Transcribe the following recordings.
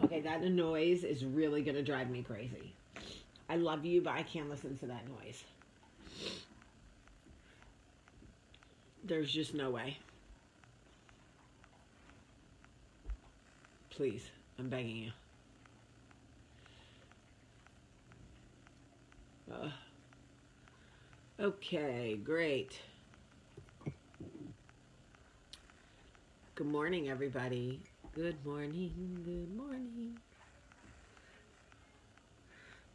Okay, that noise is really going to drive me crazy. I love you, but I can't listen to that noise. There's just no way. Please, I'm begging you. Okay, great. Good morning, everybody. Good morning, good morning.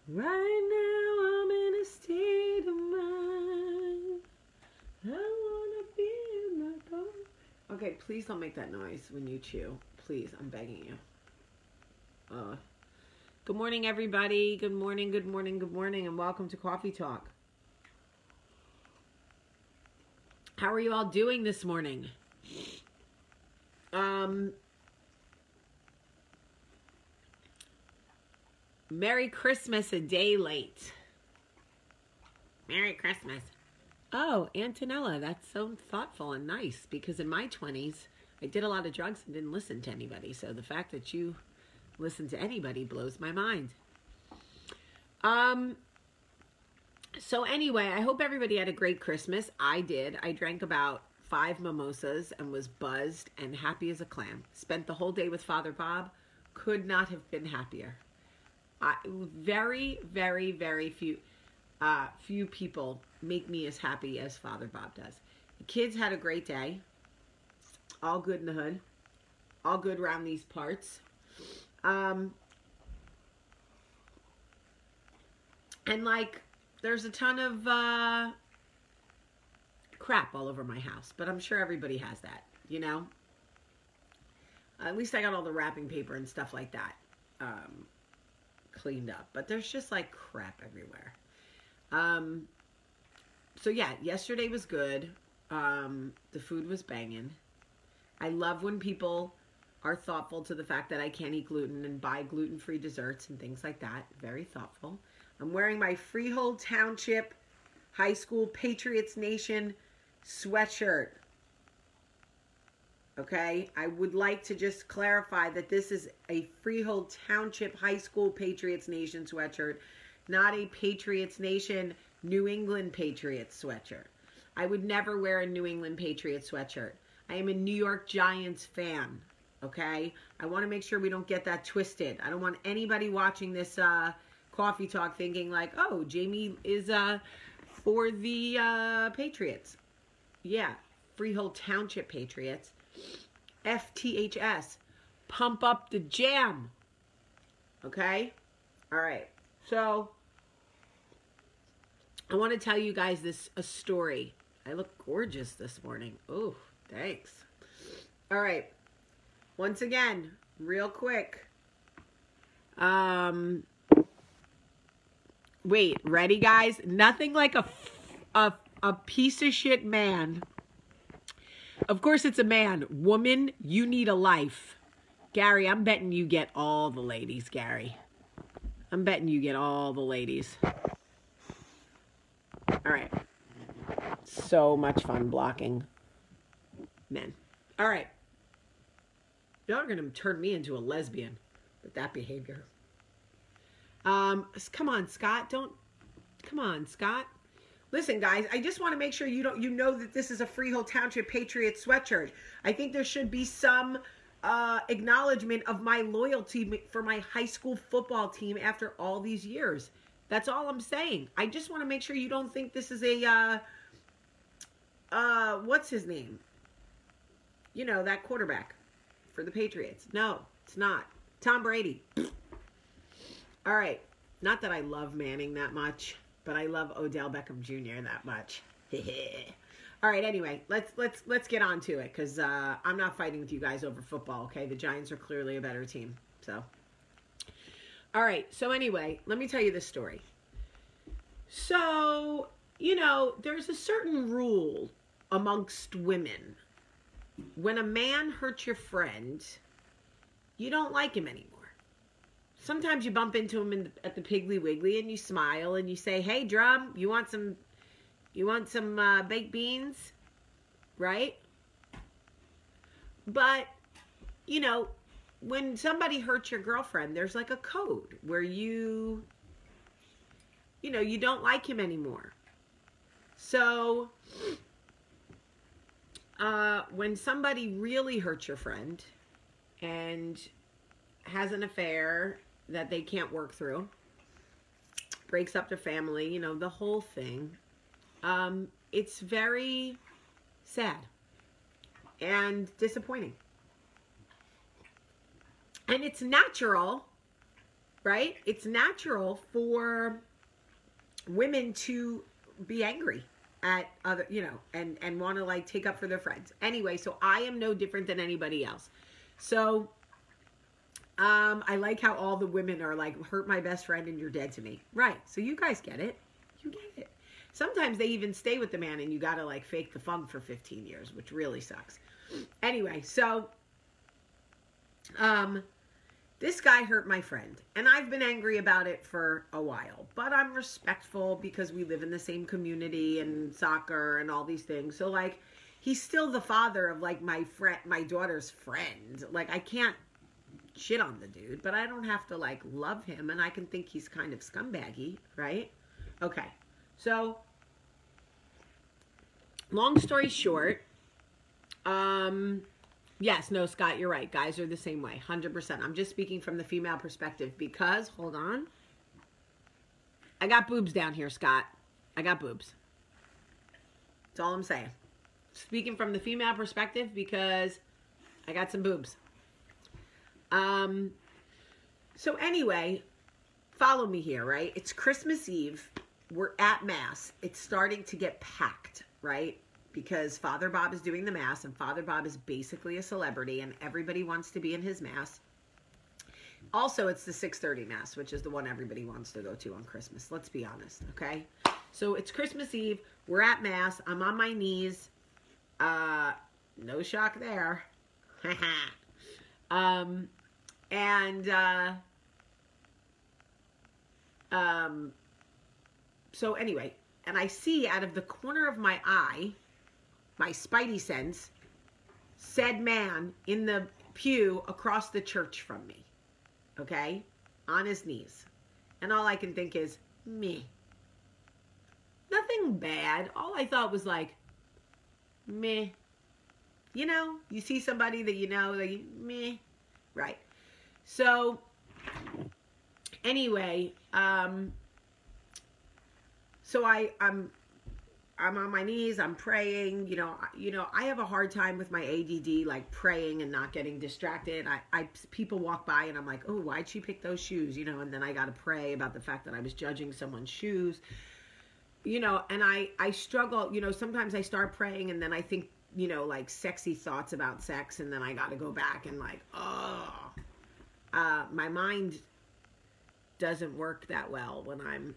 Right now I'm in a state of mind. I wanna be in the dark. Okay, please don't make that noise when you chew. Please, I'm begging you. Good morning, everybody. Good morning, good morning, good morning, and welcome to Coffee Talk. How are you all doing this morning? Merry Christmas a day late. Merry Christmas. Oh, Antonella, that's so thoughtful and nice, because in my 20s, I did a lot of drugs and didn't listen to anybody. So the fact that you listen to anybody blows my mind. So anyway, I hope everybody had a great Christmas. I did. I drank about 5 mimosas and was buzzed and happy as a clam. Spent the whole day with Father Bob. Could not have been happier. Very, very, very few people make me as happy as Father Bob does. The kids had a great day. All good in the hood. All good around these parts. And like, there's a ton of crap all over my house, but I'm sure everybody has that, you know? At least I got all the wrapping paper and stuff like that cleaned up, but there's just like crap everywhere. So yeah, yesterday was good. The food was banging. I love when people are thoughtful to the fact that I can't eat gluten and buy gluten-free desserts and things like that. Very thoughtful. I'm wearing my Freehold Township High School Patriots Nation sweatshirt. Okay, I would like to just clarify that this is a Freehold Township High School Patriots Nation sweatshirt, not a Patriots Nation New England Patriots sweatshirt. I would never wear a New England Patriots sweatshirt. I am a New York Giants fan, okay? I want to make sure we don't get that twisted. I don't want anybody watching this Coffee Talk thinking like, oh, Jamie is for the Patriots. Yeah, Freehold Township Patriots. FTHS. Pump up the jam. Okay? All right. So, I want to tell you guys a story. I look gorgeous this morning. Oh, thanks. All right. Once again, real quick. Wait, ready, guys? Nothing like a piece of shit man. Of course it's a man. Woman, you need a life. Gary, I'm betting you get all the ladies, Gary. I'm betting you get all the ladies. All right. So much fun blocking men. All right. Y'all are going to turn me into a lesbian with that behavior. Come on, Scott. Come on, Scott. Listen, guys, I just want to make sure you know that this is a Freehold Township Patriots sweatshirt. I think there should be some acknowledgement of my loyalty for my high school football team after all these years. That's all I'm saying. I just want to make sure you don't think this is a, what's his name? You know, that quarterback for the Patriots. No, it's not. Tom Brady. All right. Not that I love Manning that much, but I love Odell Beckham Jr. that much. All right, anyway, let's get on to it, because I'm not fighting with you guys over football, okay? The Giants are clearly a better team, so. All right, so anyway, let me tell you this story. So, you know, there's a certain rule amongst women. When a man hurts your friend, you don't like him anymore. Sometimes you bump into him at the Piggly Wiggly and you smile and you say, "Hey, Drum, you want some baked beans?" Right? But, you know, when somebody hurts your girlfriend, there's like a code where you don't like him anymore. So when somebody really hurts your friend and has an affair that they can't work through, breaks up their family, the whole thing, it's very sad and disappointing. And it's natural, right? It's natural for women to be angry at other, and want to like take up for their friends. Anyway, so I am no different than anybody else. So I like how all the women are like, hurt my best friend and you're dead to me. Right. So you guys get it. You get it. Sometimes they even stay with the man and you got to like fake the funk for 15 years, which really sucks. Anyway, so this guy hurt my friend, and I've been angry about it for a while, but I'm respectful because we live in the same community and soccer and all these things. So like, he's still the father of like my daughter's friend. Like, I can't shit on the dude, but I don't have to like love him, and I can think he's kind of scumbaggy, right? Okay. So long story short, yes, no, Scott, you're right. Guys are the same way, 100%. I'm just speaking from the female perspective because, hold on, I got boobs down here, Scott. I got boobs. That's all I'm saying. Speaking from the female perspective because I got some boobs. So anyway, follow me here, right? It's Christmas Eve. We're at Mass. It's starting to get packed, right? Because Father Bob is doing the Mass, and Father Bob is basically a celebrity, and everybody wants to be in his Mass. Also, it's the 6:30 Mass, which is the one everybody wants to go to on Christmas. Let's be honest, okay? So it's Christmas Eve. We're at Mass. I'm on my knees. No shock there. So anyway, and I see out of the corner of my eye, my spidey sense, said man in the pew across the church from me, okay, on his knees. And all I can think is, me. Nothing bad. All I thought was like, meh. You see somebody that like, meh. Right. So, anyway, so I'm on my knees, I'm praying, I have a hard time with my ADD, like praying and not getting distracted. People walk by and I'm like, oh, why'd she pick those shoes? And then I got to pray about the fact that I was judging someone's shoes, and I struggle, sometimes I start praying and then I think, like sexy thoughts about sex. And then I got to go back and like, my mind doesn't work that well when I'm,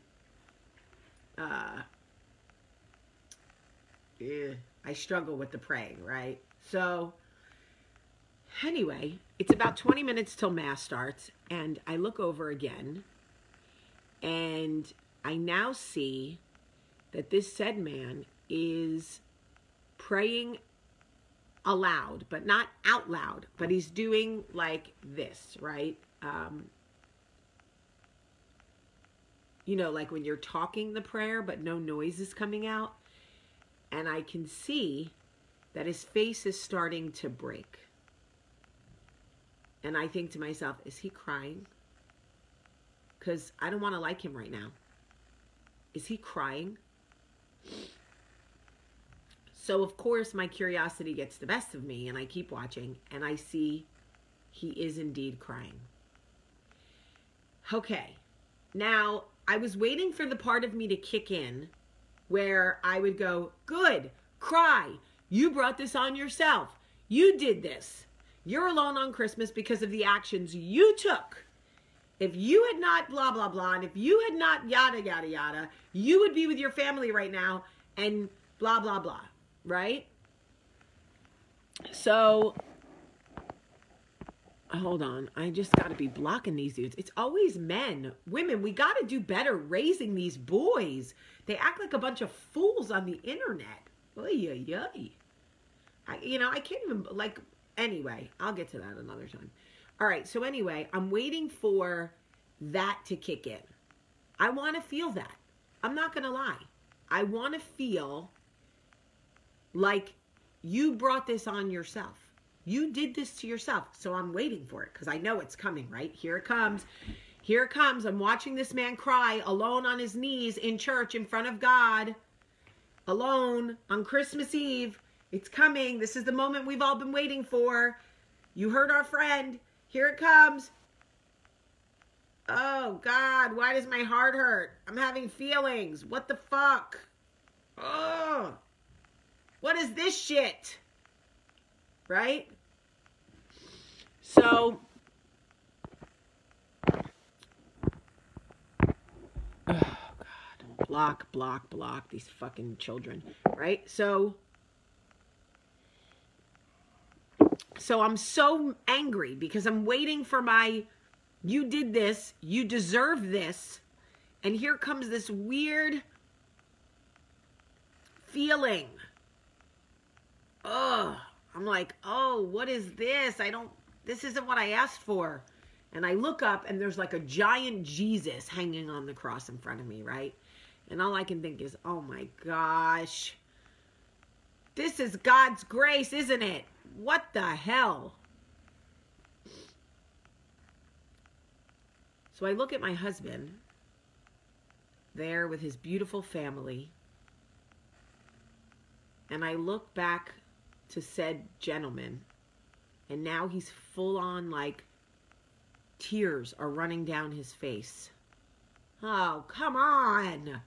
I struggle with the praying, right? So anyway, it's about 20 minutes till Mass starts, and I look over again, and I now see that this said man is praying aloud, but not out loud, but he's doing like this, right? Like when you're talking the prayer, but no noise is coming out. And I can see that his face is starting to break. And I think to myself, is he crying? Because I don't want to like him right now. Is he crying? So, of course, my curiosity gets the best of me, and I keep watching, and I see he is indeed crying. Okay. Now, I was waiting for the part of me to kick in where I would go, good, cry. You brought this on yourself. You did this. You're alone on Christmas because of the actions you took. If you had not blah, blah, blah, and if you had not yada, yada, yada, you would be with your family right now and blah, blah, blah, right? So, hold on. I just got to be blocking these dudes. It's always men. Women, we got to do better raising these boys. They act like a bunch of fools on the internet. Oy, oy, oy. I can't even, like, anyway, I'll get to that another time. All right, so anyway, I'm waiting for that to kick in. I want to feel that. I'm not going to lie. I want to feel like you brought this on yourself. You did this to yourself. So I'm waiting for it because I know it's coming, right? Here it comes. Here it comes. I'm watching this man cry alone on his knees in church in front of God. Alone on Christmas Eve. It's coming. This is the moment we've all been waiting for. You heard our friend. Here it comes. Oh, God. Why does my heart hurt? I'm having feelings. What the fuck? Oh. What is this shit? Right? So, oh God, block, block, block these fucking children, right? So I'm so angry because I'm waiting for my, you did this, you deserve this, and here comes this weird feeling. Ugh. I'm like, oh, what is this? This isn't what I asked for. And I look up and there's like a giant Jesus hanging on the cross in front of me, right? And all I can think is, oh my gosh, this is God's grace, isn't it? What the hell? So I look at my husband there with his beautiful family. And I look back to said gentleman, and now he's full on, like, tears are running down his face. Oh, come on.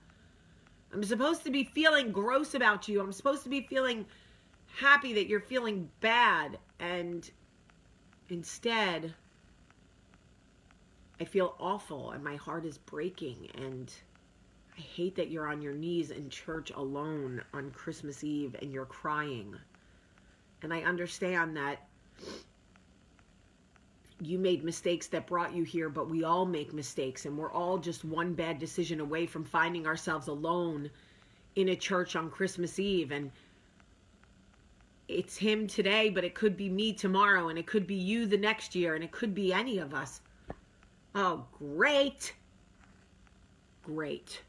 I'm supposed to be feeling gross about you. I'm supposed to be feeling happy that you're feeling bad, and instead I feel awful and my heart is breaking, and I hate that you're on your knees in church alone on Christmas Eve and you're crying. And I understand that you made mistakes that brought you here, but we all make mistakes, and we're all just one bad decision away from finding ourselves alone in a church on Christmas Eve. And it's him today, but it could be me tomorrow, and it could be you the next year, and it could be any of us. Oh, great. Great.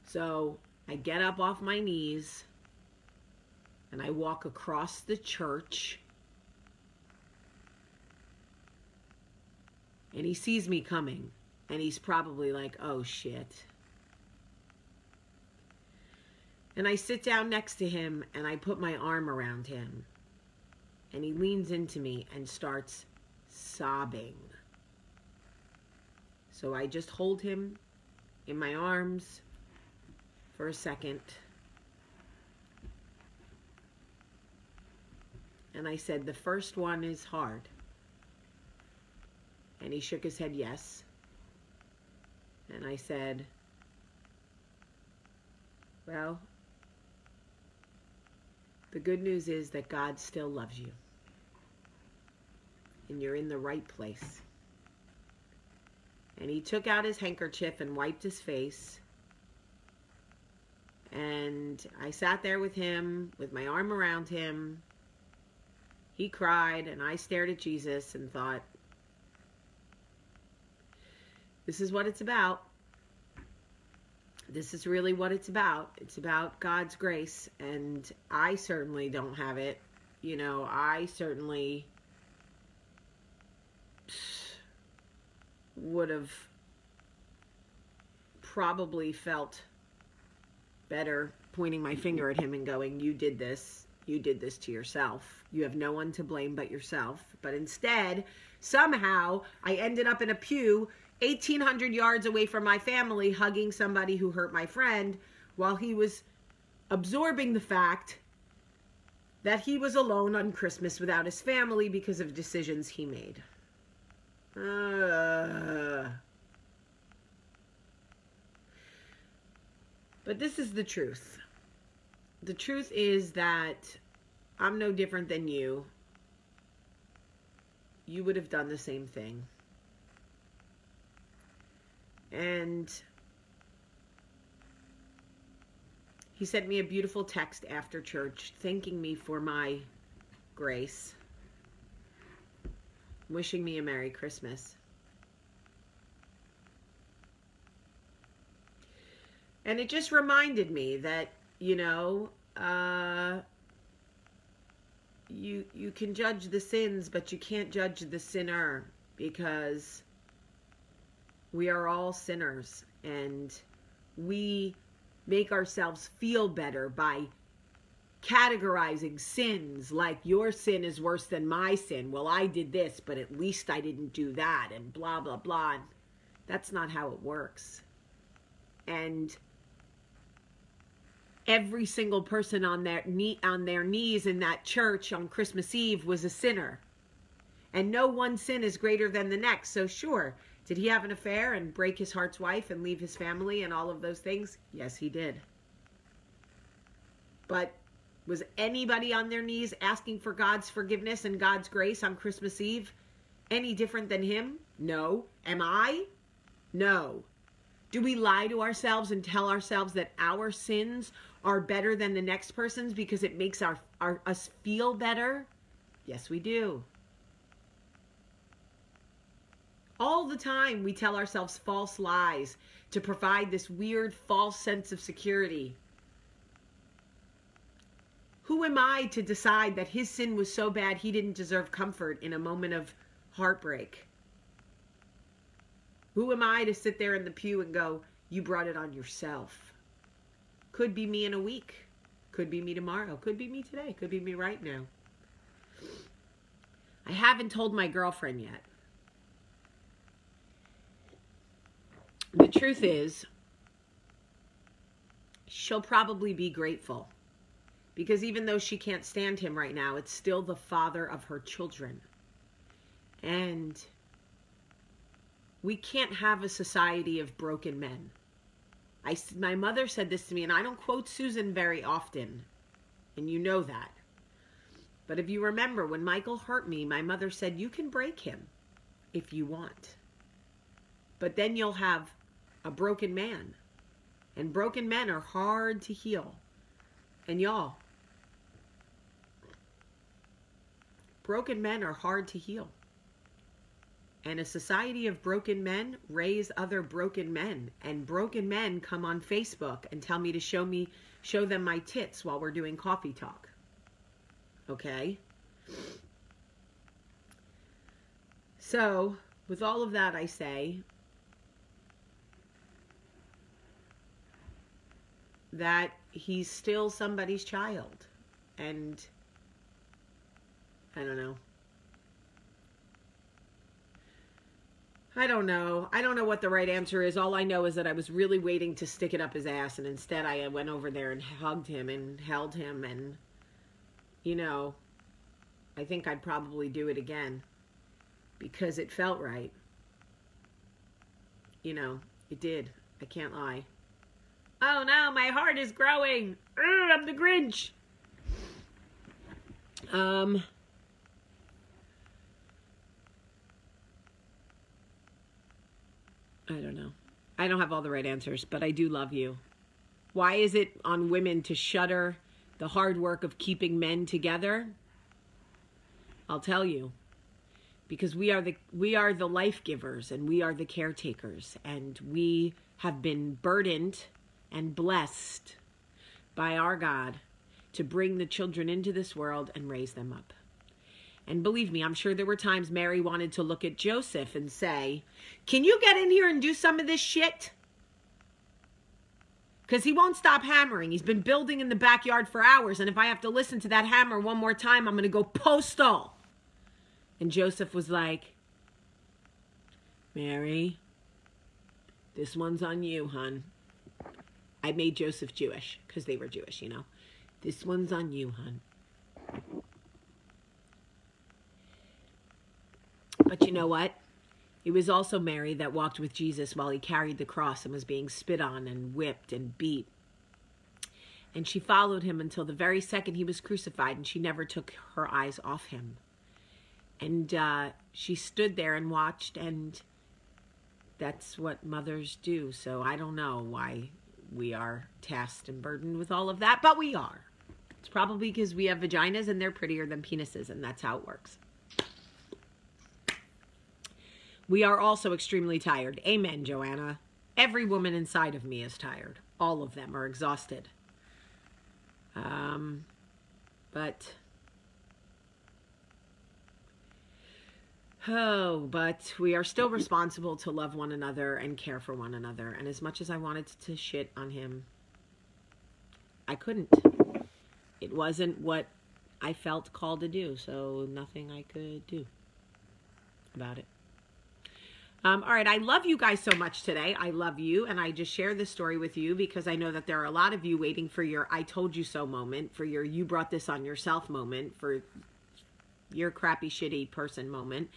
So I get up off my knees and I walk across the church, and he sees me coming, and he's probably like, oh shit. And I sit down next to him and I put my arm around him, and he leans into me and starts sobbing. So I just hold him in my arms for a second. And I said, the first one is hard. And he shook his head yes. And I said, well, the good news is that God still loves you. And you're in the right place. And he took out his handkerchief and wiped his face. And I sat there with him, with my arm around him. He cried, and I stared at Jesus and thought, this is what it's about. This is really what it's about. It's about God's grace, and I certainly don't have it. You know, I certainly would have probably felt better pointing my finger at him and going, you did this to yourself. You have no one to blame but yourself. But instead, somehow, I ended up in a pew 1,800 yards away from my family, hugging somebody who hurt my friend, while he was absorbing the fact that he was alone on Christmas without his family because of decisions he made. But this is the truth. The truth is that I'm no different than you. You would have done the same thing. And he sent me a beautiful text after church, thanking me for my grace. wishing me a Merry Christmas. And it just reminded me that, you know, you can judge the sins, but you can't judge the sinner, because we are all sinners, and we make ourselves feel better by categorizing sins like your sin is worse than my sin. Well, I did this, but at least I didn't do that, and blah, blah, blah. And that's not how it works. And every single person on their knees in that church on Christmas Eve was a sinner. And no one sin is greater than the next. So sure, did he have an affair and break his heart's wife and leave his family and all of those things? Yes, he did. But was anybody on their knees asking for God's forgiveness and God's grace on Christmas Eve any different than him? No. Am I? No. Do we lie to ourselves and tell ourselves that our sins are better than the next person's because it makes us feel better? Yes, we do. All the time we tell ourselves false lies to provide this weird false sense of security. Who am I to decide that his sin was so bad he didn't deserve comfort in a moment of heartbreak? Who am I to sit there in the pew and go, you brought it on yourself? Could be me in a week. Could be me tomorrow. Could be me today. Could be me right now. I haven't told my girlfriend yet. The truth is, she'll probably be grateful. Because even though she can't stand him right now, it's still the father of her children. And we can't have a society of broken men. My mother said this to me, and I don't quote Susan very often, and you know that. But if you remember, when Michael hurt me, my mother said, you can break him if you want. But then you'll have a broken man. And broken men are hard to heal. And y'all, broken men are hard to heal. And a society of broken men raise other broken men. And broken men come on Facebook and tell me to show them my tits while we're doing coffee talk. Okay? So, with all of that I say that he's still somebody's child. And I don't know. I don't know what the right answer is. All I know is that I was really waiting to stick it up his ass, and instead I went over there and hugged him and held him, and, you know, I think I'd probably do it again because it felt right. You know, it did. I can't lie. Oh no, my heart is growing. I'm the Grinch. I don't know. I don't have all the right answers, but I do love you. Why is it on women to shudder the hard work of keeping men together? I'll tell you. Because we are the life givers, and we are the caretakers, and we have been burdened and blessed by our God to bring the children into this world and raise them up. And believe me, I'm sure there were times Mary wanted to look at Joseph and say, can you get in here and do some of this shit? Because he won't stop hammering. He's been building in the backyard for hours, and if I have to listen to that hammer one more time, I'm going to go postal. And Joseph was like, Mary, this one's on you, hon. I made Joseph Jewish, because they were Jewish, you know. This one's on you, hon. But you know what? It was also Mary that walked with Jesus while he carried the cross and was being spit on and whipped and beat. And she followed him until the very second he was crucified, and she never took her eyes off him. And she stood there and watched, and that's what mothers do. So I don't know why we are tasked and burdened with all of that, but we are. It's probably because we have vaginas and they're prettier than penises, and that's how it works. we are also extremely tired. Amen, Joanna. Every woman inside of me is tired. All of them are exhausted. But we are still responsible to love one another and care for one another. And as much as I wanted to shit on him, I couldn't. It wasn't what I felt called to do, so nothing I could do about it. All right, I love you guys so much today. I love you, and I just share this story with you because I know that there are a lot of you waiting for your I told you so moment, for your you brought this on yourself moment, for your crappy, shitty person moment.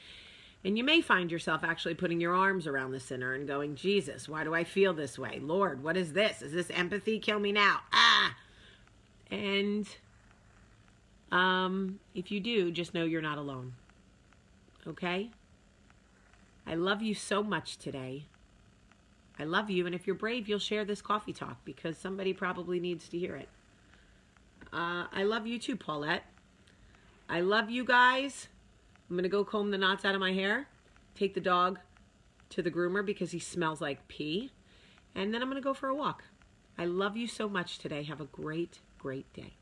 And you may find yourself actually putting your arms around the sinner and going, Jesus, why do I feel this way? Lord, what is this? Is this empathy? Kill me now. Ah! And if you do, just know you're not alone. Okay? I love you so much today. I love you, and if you're brave, you'll share this coffee talk because somebody probably needs to hear it. I love you too, Paulette. I love you guys. I'm going to go comb the knots out of my hair, take the dog to the groomer because he smells like pee, and then I'm going to go for a walk. I love you so much today. Have a great, great day.